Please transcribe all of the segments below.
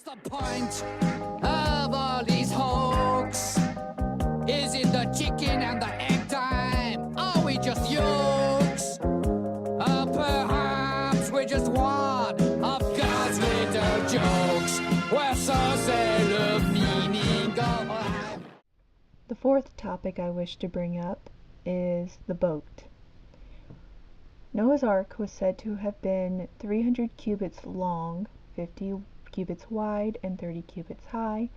the point of all these hoax? Is it the chicken and the egg time? Are we just yokes? Perhaps we're just one of God's little jokes. We're so say the meaning of life. The fourth topic I wish to bring up is the boat. Noah's Ark was said to have been 300 cubits long, 50 cubits wide, and 30 cubits high,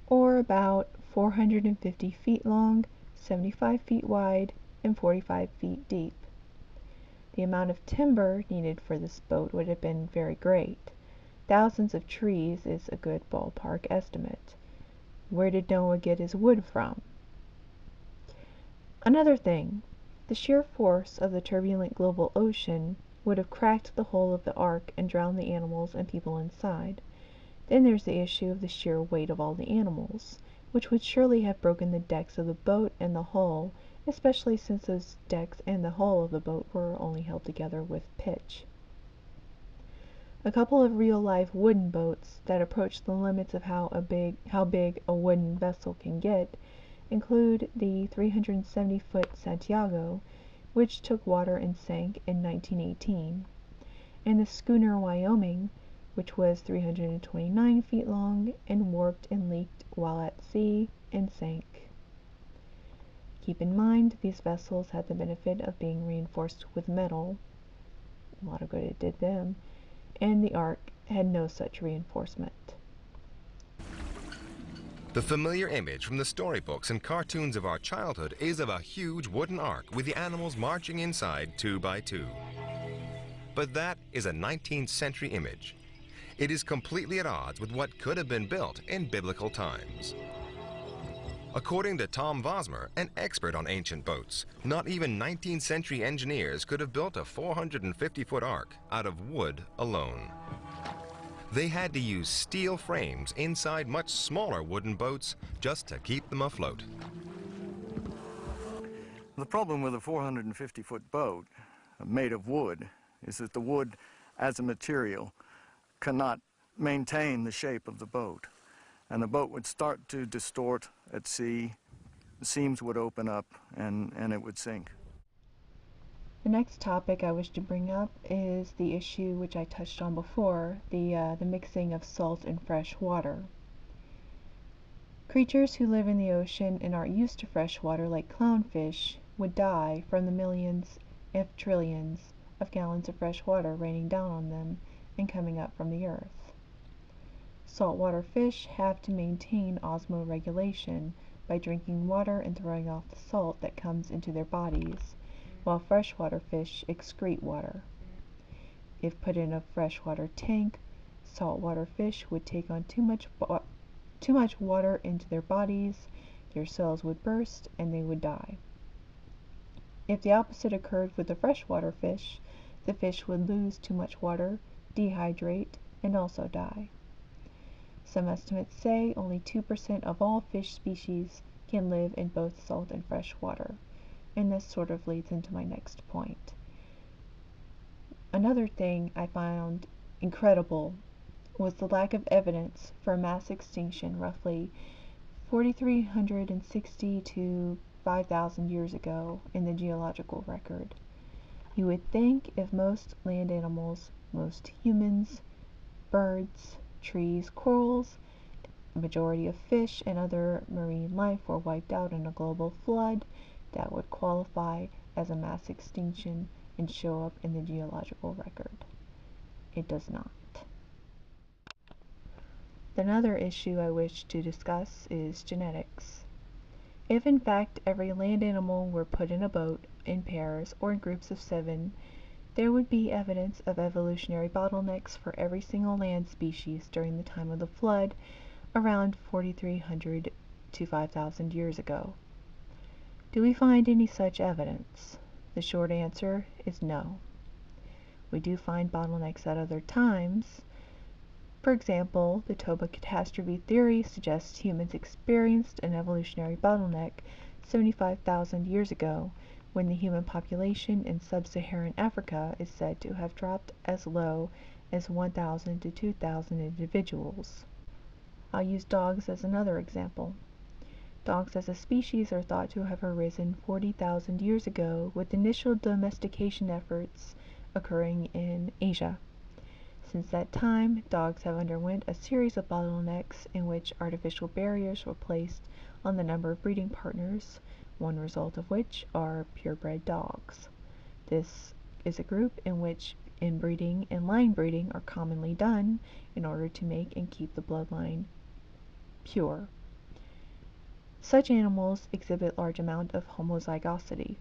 or about 450 feet long, 75 feet wide, and 45 feet deep. The amount of timber needed for this boat would have been very great. Thousands of trees is a good ballpark estimate. Where did Noah get his wood from? Another thing, the sheer force of the turbulent global ocean would have cracked the hull of the ark and drowned the animals and people inside. Then there's the issue of the sheer weight of all the animals, which would surely have broken the decks of the boat and the hull, especially since those decks and the hull of the boat were only held together with pitch. A couple of real-life wooden boats that approach the limits of how big a wooden vessel can get include the 370-foot Santiago, which took water and sank in 1918, and the schooner Wyoming, which was 329 feet long and warped and leaked while at sea and sank. Keep in mind, these vessels had the benefit of being reinforced with metal, a lot of good it did them, and the Ark had no such reinforcement. The familiar image from the storybooks and cartoons of our childhood is of a huge wooden ark with the animals marching inside 2 by 2. But that is a 19th century image. It is completely at odds with what could have been built in biblical times. According to Tom Vosmer, an expert on ancient boats, not even 19th century engineers could have built a 450-foot ark out of wood alone. They had to use steel frames inside much smaller wooden boats just to keep them afloat. The problem with a 450-foot boat made of wood is that the wood as a material cannot maintain the shape of the boat, and the boat would start to distort at sea, the seams would open up, and it would sink. The next topic I wish to bring up is the issue which I touched on before, the mixing of salt and fresh water. Creatures who live in the ocean and aren't used to fresh water, like clownfish, would die from the millions, if trillions, of gallons of fresh water raining down on them and coming up from the earth. Saltwater fish have to maintain osmoregulation by drinking water and throwing off the salt that comes into their bodies, while freshwater fish excrete water. If put in a freshwater tank, saltwater fish would take on too much water into their bodies, their cells would burst, and they would die. If the opposite occurred with the freshwater fish, the fish would lose too much water, dehydrate, and also die. Some estimates say only 2% of all fish species can live in both salt and fresh water, and this sort of leads into my next point. Another thing I found incredible was the lack of evidence for a mass extinction roughly 4,360 to 5,000 years ago in the geological record. You would think if most land animals, most humans, birds, trees, corals, a majority of fish and other marine life were wiped out in a global flood, that would qualify as a mass extinction and show up in the geological record. It does not. Another issue I wish to discuss is genetics. If in fact every land animal were put in a boat, in pairs, or in groups of 7, there would be evidence of evolutionary bottlenecks for every single land species during the time of the flood, around 4,300 to 5,000 years ago. Do we find any such evidence? The short answer is no. We do find bottlenecks at other times. For example, the Toba catastrophe theory suggests humans experienced an evolutionary bottleneck 75,000 years ago, when the human population in sub-Saharan Africa is said to have dropped as low as 1,000 to 2,000 individuals. I'll use dogs as another example. Dogs as a species are thought to have arisen 40,000 years ago, with initial domestication efforts occurring in Asia. Since that time, dogs have underwent a series of bottlenecks in which artificial barriers were placed on the number of breeding partners, one result of which are purebred dogs. This is a group in which inbreeding and line breeding are commonly done in order to make and keep the bloodline pure. Such animals exhibit large amount of homozygosity,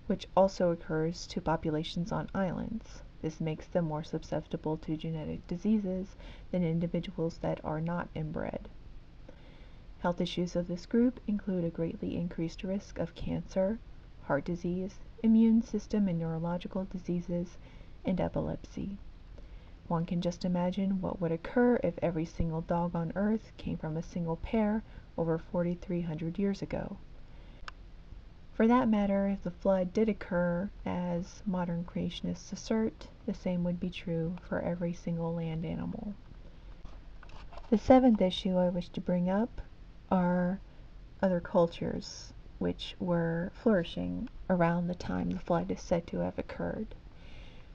which also occurs to populations on islands. This makes them more susceptible to genetic diseases than individuals that are not inbred. Health issues of this group include a greatly increased risk of cancer, heart disease, immune system and neurological diseases, and epilepsy. One can just imagine what would occur if every single dog on Earth came from a single pair over 4,300 years ago. For that matter, if the flood did occur, as modern creationists assert, the same would be true for every single land animal. The seventh issue I wish to bring up are other cultures which were flourishing around the time the flood is said to have occurred.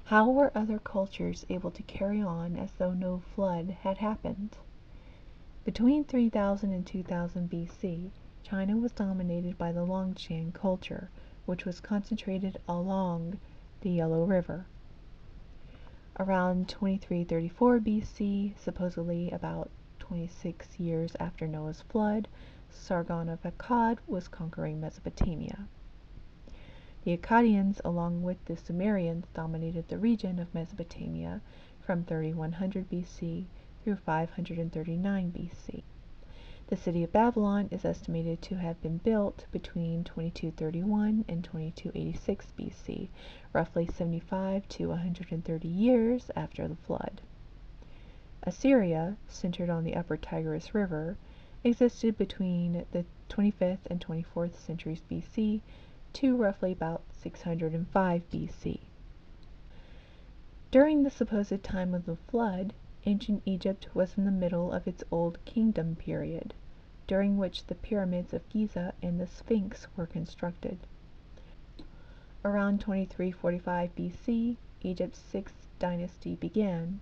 How were other cultures able to carry on as though no flood had happened? Between 3000 and 2000 BC, China was dominated by the Longshan culture, which was concentrated along the Yellow River. Around 2334 BC, supposedly about 26 years after Noah's flood, Sargon of Akkad was conquering Mesopotamia. The Akkadians, along with the Sumerians, dominated the region of Mesopotamia from 3100 BC through 539 BC. The city of Babylon is estimated to have been built between 2231 and 2286 BC, roughly 75 to 130 years after the flood. Assyria, centered on the upper Tigris River, existed between the 25th and 24th centuries BC to roughly about 605 BC. During the supposed time of the flood, ancient Egypt was in the middle of its Old Kingdom period, during which the pyramids of Giza and the Sphinx were constructed. Around 2345 BC, Egypt's sixth dynasty began.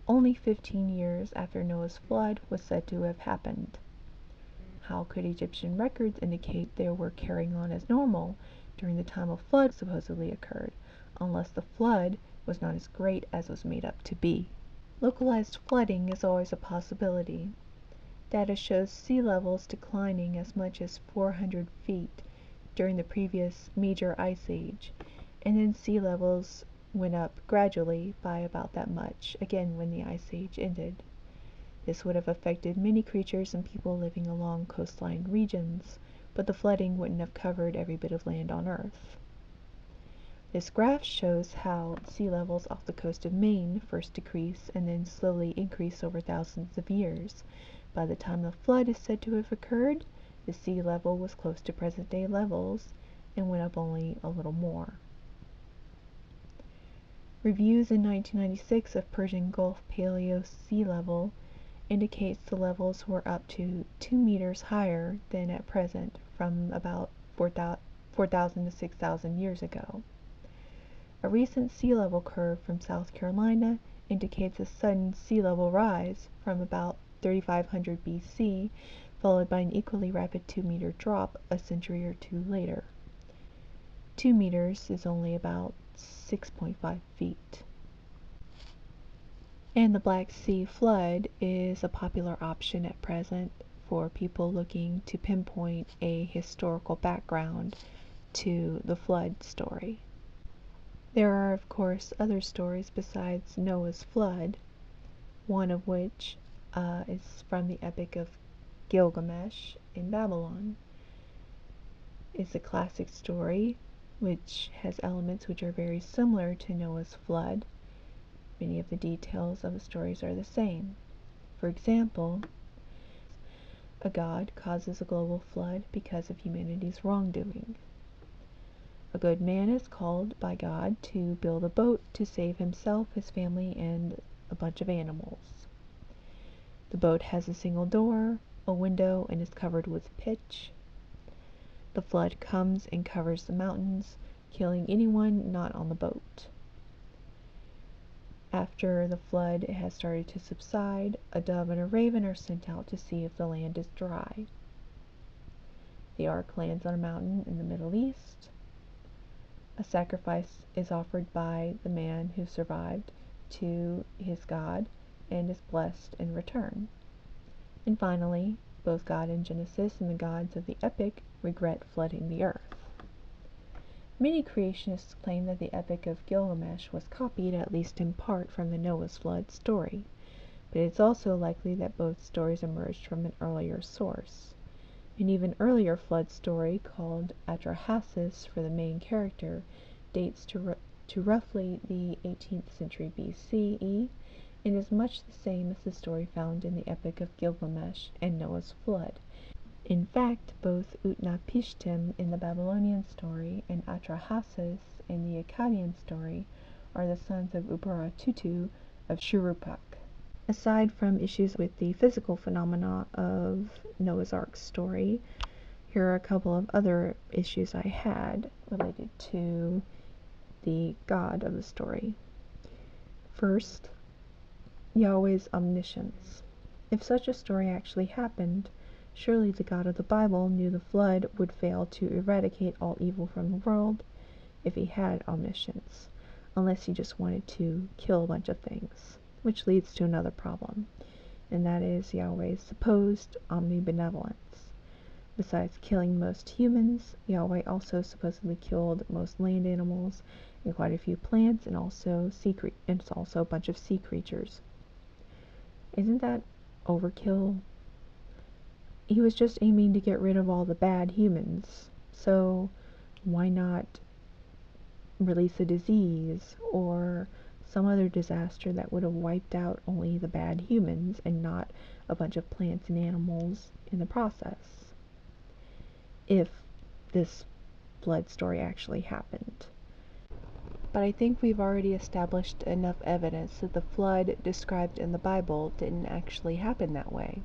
Only 15 years after Noah's flood was said to have happened. How could Egyptian records indicate they were carrying on as normal during the time of flood supposedly occurred, unless the flood was not as great as was made up to be? Localized flooding is always a possibility. Data shows sea levels declining as much as 400 feet during the previous major ice age, and then sea levels went up gradually by about that much, again when the ice age ended. This would have affected many creatures and people living along coastline regions, but the flooding wouldn't have covered every bit of land on Earth. This graph shows how sea levels off the coast of Maine first decrease and then slowly increase over thousands of years. By the time the flood is said to have occurred, the sea level was close to present-day levels and went up only a little more. Reviews in 1996 of Persian Gulf paleo sea level indicates the levels were up to 2 meters higher than at present from about 4,000 to 6,000 years ago. A recent sea level curve from South Carolina indicates a sudden sea level rise from about 3500 BC, followed by an equally rapid 2-meter drop a century or two later. 2 meters is only about 6.5 feet. And the Black Sea flood is a popular option at present for people looking to pinpoint a historical background to the flood story. There are, of course, other stories besides Noah's flood, one of which is from the Epic of Gilgamesh in Babylon. It's a classic story which has elements which are very similar to Noah's flood. Many of the details of the stories are the same. For example, a god causes a global flood because of humanity's wrongdoing. A good man is called by God to build a boat to save himself, his family, and a bunch of animals. The boat has a single door, a window, and is covered with pitch. The flood comes and covers the mountains, killing anyone not on the boat. After the flood has started to subside, a dove and a raven are sent out to see if the land is dry. The ark lands on a mountain in the Middle East. A sacrifice is offered by the man who survived to his god and is blessed in return. And finally, both God in Genesis and the gods of the epic regret flooding the earth. Many creationists claim that the Epic of Gilgamesh was copied, at least in part, from the Noah's flood story, but it's also likely that both stories emerged from an earlier source. An even earlier flood story, called Atra-Hasis for the main character, dates to roughly the 18th century BCE, and is much the same as the story found in the Epic of Gilgamesh and Noah's flood. In fact, both Utnapishtim in the Babylonian story and Atra-Hasis in the Akkadian story are the sons of Upara-Tutu of Shuruppak. Aside from issues with the physical phenomena of Noah's Ark story, here are a couple of other issues I had related to the God of the story. First, Yahweh's omniscience. If such a story actually happened, surely the God of the Bible knew the flood would fail to eradicate all evil from the world if he had omniscience, unless he just wanted to kill a bunch of things, which leads to another problem, and that is Yahweh's supposed omnibenevolence. Besides killing most humans, Yahweh also supposedly killed most land animals and quite a few plants, and also a bunch of sea creatures. Isn't that overkill? He was just aiming to get rid of all the bad humans, so why not release a disease or some other disaster that would have wiped out only the bad humans and not a bunch of plants and animals in the process, if this flood story actually happened. But I think we've already established enough evidence that the flood described in the Bible didn't actually happen that way.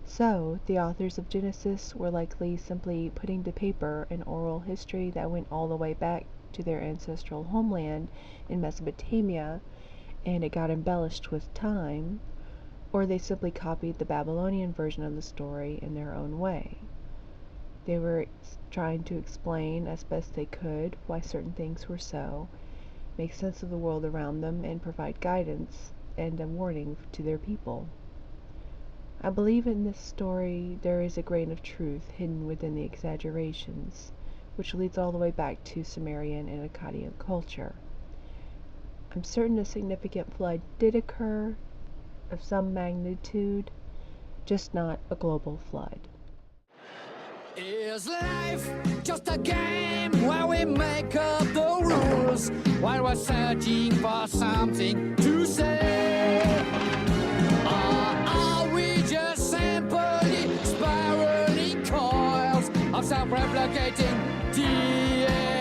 So, the authors of Genesis were likely simply putting to paper an oral history that went all the way back to their ancestral homeland in Mesopotamia, and it got embellished with time, or they simply copied the Babylonian version of the story in their own way. They were trying to explain as best they could why certain things were so, make sense of the world around them, and provide guidance and a warning to their people. I believe in this story there is a grain of truth hidden within the exaggerations, which leads all the way back to Sumerian and Akkadian culture. I'm certain a significant flood did occur, of some magnitude, just not a global flood. Is life just a game where we make up the rules while we're searching for something to say? Or are we just simply spiraling coils of self-replicating DNA?